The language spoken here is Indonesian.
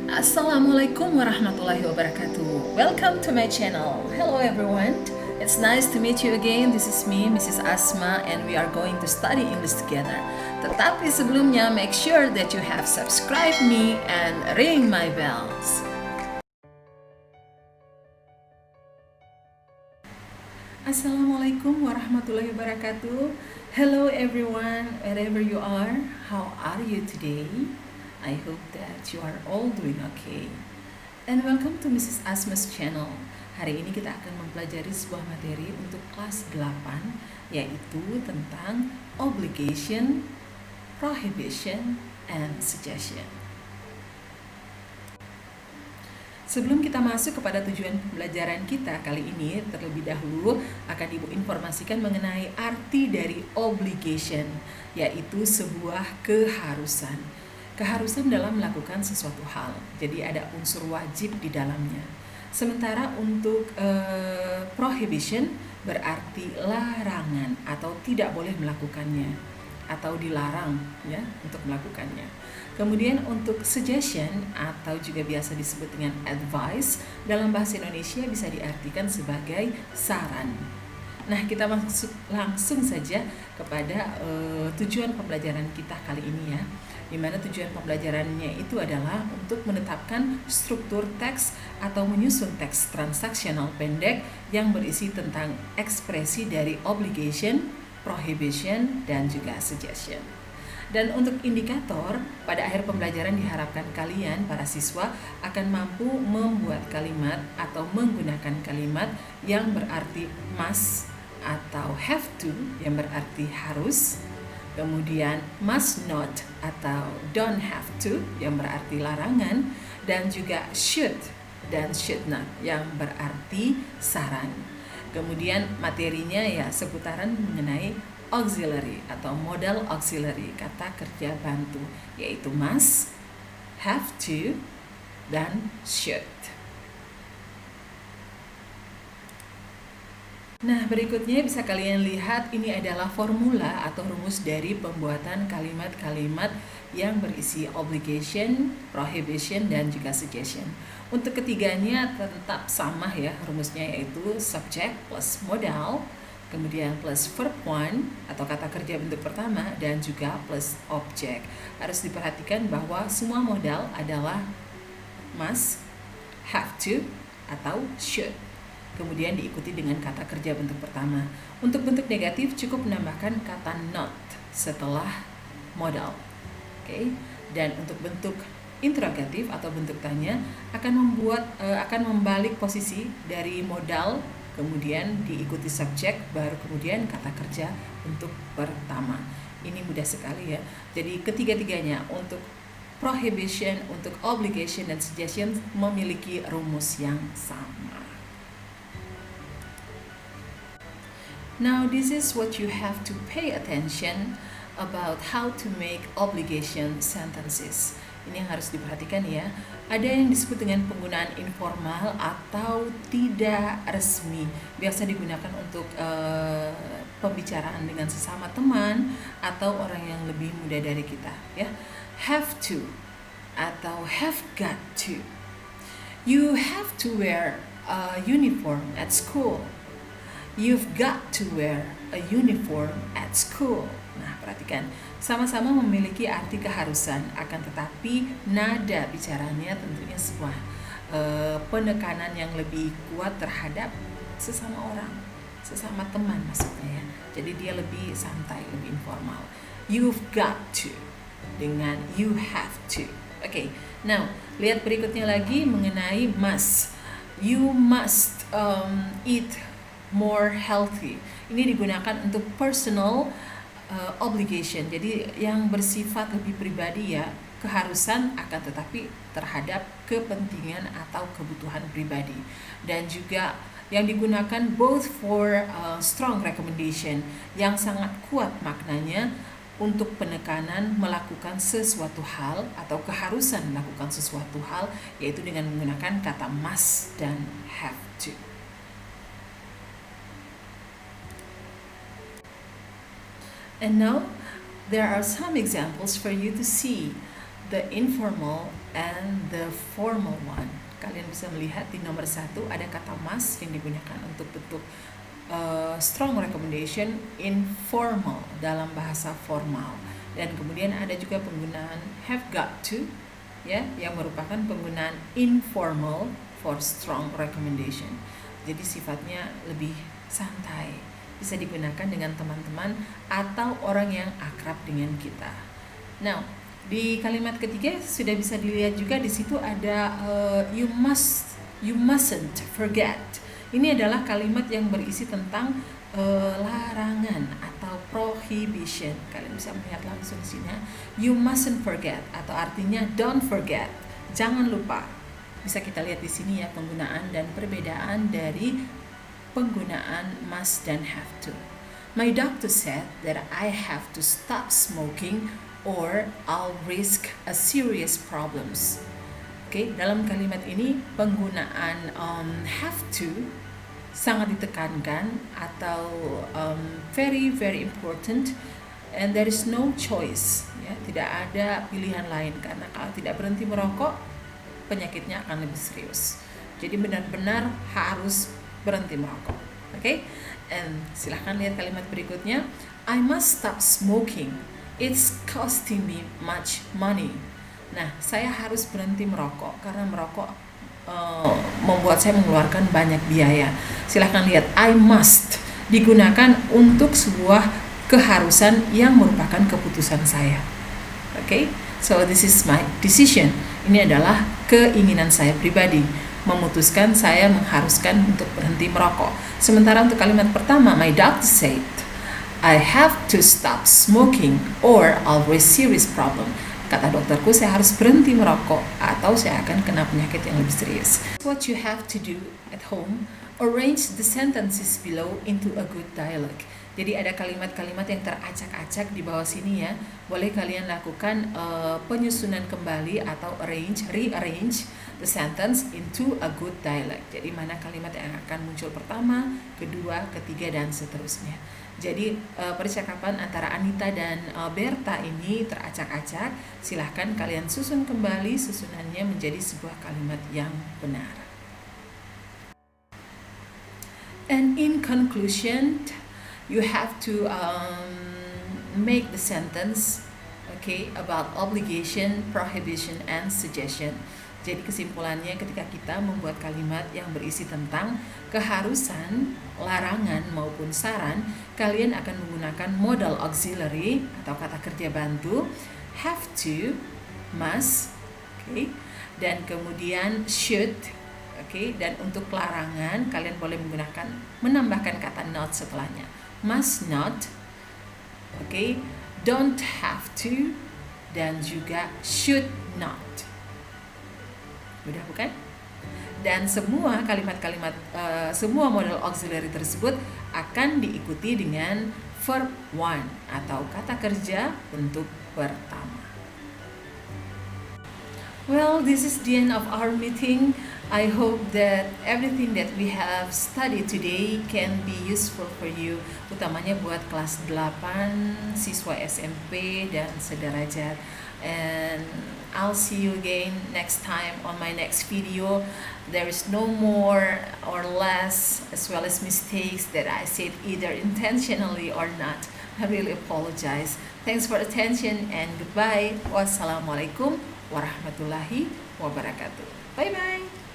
Assalamualaikum warahmatullahi wabarakatuh. Welcome to my channel. Hello everyone. It's nice to meet you again. This is me, Mrs. Asma, and we are going to study English together. Tetapi sebelumnya, make sure that you have subscribed me and ring my bells. Assalamualaikum warahmatullahi wabarakatuh. Hello everyone, wherever you are. How are you today? I hope that you are all doing okay. And welcome to Mrs. Asma's channel. Hari ini kita akan mempelajari sebuah materi untuk kelas 8, yaitu tentang obligation, prohibition, and suggestion. Sebelum kita masuk kepada tujuan pembelajaran kita kali ini, terlebih dahulu akan Ibu informasikan mengenai arti dari obligation, yaitu sebuah keharusan. Keharusan dalam melakukan sesuatu hal, jadi ada unsur wajib di dalamnya. Sementara untuk prohibition berarti larangan atau tidak boleh melakukannya atau dilarang ya untuk melakukannya. Kemudian untuk suggestion atau juga biasa disebut dengan advice, dalam bahasa Indonesia bisa diartikan sebagai saran. Nah, kita masuk langsung saja kepada tujuan pembelajaran kita kali ini ya, di mana tujuan pembelajarannya itu adalah untuk menetapkan struktur teks atau menyusun teks transaksional pendek yang berisi tentang ekspresi dari obligation, prohibition, dan juga suggestion. Dan untuk indikator, pada akhir pembelajaran diharapkan kalian, para siswa, akan mampu membuat kalimat atau menggunakan kalimat yang berarti must atau have to, yang berarti harus, kemudian must not atau don't have to, yang berarti larangan, dan juga should dan should not, yang berarti saran. Kemudian materinya ya seputaran mengenai auxiliary atau modal auxiliary, kata kerja bantu, yaitu must, have to, dan should. Nah, berikutnya bisa kalian lihat ini adalah formula atau rumus dari pembuatan kalimat-kalimat yang berisi obligation, prohibition, dan juga suggestion. Untuk ketiganya tetap sama ya rumusnya, yaitu subject plus modal, kemudian plus verb one atau kata kerja bentuk pertama, dan juga plus object. Harus diperhatikan bahwa semua modal adalah must, have to, atau should. Kemudian diikuti dengan kata kerja bentuk pertama. Untuk bentuk negatif cukup menambahkan kata not setelah modal. Oke. Dan untuk bentuk interrogatif atau bentuk tanya akan membalik posisi dari modal, kemudian diikuti subjek, baru kemudian kata kerja bentuk pertama. Ini mudah sekali ya. Jadi ketiga-tiganya untuk prohibition, untuk obligation, dan suggestion memiliki rumus yang sama. Now this is what you have to pay attention about how to make obligation sentences. Ini yang harus diperhatikan ya. Ada yang disebut dengan penggunaan informal atau tidak resmi. Biasa digunakan untuk pembicaraan dengan sesama teman atau orang yang lebih muda dari kita ya. Have to atau have got to. You have to wear a uniform at school. You've got to wear a uniform at school. Nah, perhatikan, sama-sama memiliki arti keharusan, akan tetapi nada bicaranya tentunya sebuah penekanan yang lebih kuat terhadap sesama orang, sesama teman maksudnya ya. Jadi dia lebih santai, lebih informal. You've got to dengan you have to. Oke, now lihat berikutnya lagi mengenai must. You must eat more healthy. Ini digunakan untuk personal obligation, jadi yang bersifat lebih pribadi ya, keharusan akan tetapi terhadap kepentingan atau kebutuhan pribadi. Dan juga yang digunakan both for strong recommendation, yang sangat kuat maknanya untuk penekanan melakukan sesuatu hal atau keharusan melakukan sesuatu hal, yaitu dengan menggunakan kata must dan have to. And now there are some examples for you to see. the informal and the formal one. Kalian bisa melihat di nomor 1 ada kata must yang digunakan untuk bentuk strong recommendation informal dalam bahasa formal, dan kemudian ada juga penggunaan have got to, ya, yang merupakan penggunaan informal for strong recommendation. Jadi sifatnya lebih santai, bisa digunakan dengan teman-teman atau orang yang akrab dengan kita. Nah, di kalimat ketiga sudah bisa dilihat juga di situ ada you mustn't forget. Ini adalah kalimat yang berisi tentang larangan atau prohibition. Kalian bisa melihat langsung di sini. You mustn't forget atau artinya don't forget. Jangan lupa. Bisa kita lihat di sini ya penggunaan dan perbedaan dari penggunaan must dan have to. My doctor said that I have to stop smoking or I'll risk a serious problems. Oke, dalam kalimat ini penggunaan have to sangat ditekankan atau very very important, and there is no choice, ya, tidak ada pilihan lain, karena kalau tidak berhenti merokok penyakitnya akan lebih serius. Jadi benar-benar harus berhenti merokok. Oke, and silahkan lihat kalimat berikutnya. I must stop smoking. It's costing me much money. Nah, saya harus berhenti merokok karena merokok membuat saya mengeluarkan banyak biaya. Silahkan lihat, I must digunakan untuk sebuah keharusan yang merupakan keputusan saya. Okay? So this is my decision. Ini adalah keinginan saya pribadi, memutuskan saya mengharuskan untuk berhenti merokok. Sementara untuk kalimat pertama, my doctor said I have to stop smoking or I'll risk serious problem. Kata dokterku, saya harus berhenti merokok atau saya akan kena penyakit yang lebih serius. What you have to do at home, arrange the sentences below into a good dialogue. Jadi ada kalimat-kalimat yang teracak-acak di bawah sini ya. Boleh kalian lakukan penyusunan kembali atau rearrange the sentence into a good dialogue. Jadi mana kalimat yang akan muncul pertama, kedua, ketiga, dan seterusnya. Jadi percakapan antara Anita dan Berta ini teracak-acak. Silahkan kalian susun kembali susunannya menjadi sebuah kalimat yang benar. And in conclusion, you have to make the sentence, okay, about obligation, prohibition, and suggestion. Jadi kesimpulannya, ketika kita membuat kalimat yang berisi tentang keharusan, larangan maupun saran, kalian akan menggunakan modal auxiliary atau kata kerja bantu, have to, must, okay, dan kemudian should, okay, dan untuk larangan kalian boleh menambahkan kata not setelahnya, must not, okay, don't have to, dan juga should not. Mudah bukan? Dan semua kalimat-kalimat, semua model auxiliary tersebut akan diikuti dengan verb one atau kata kerja bentuk pertama. Well, this is the end of our meeting. I hope that everything that we have studied today can be useful for you, utamanya buat kelas 8 siswa SMP dan sederajat. And I'll see you again next time on my next video. There is no more or less, as well as mistakes that I said either intentionally or not. I really apologize. Thanks for attention and goodbye. Wassalamualaikum warahmatullahi wabarakatuh. Bye bye.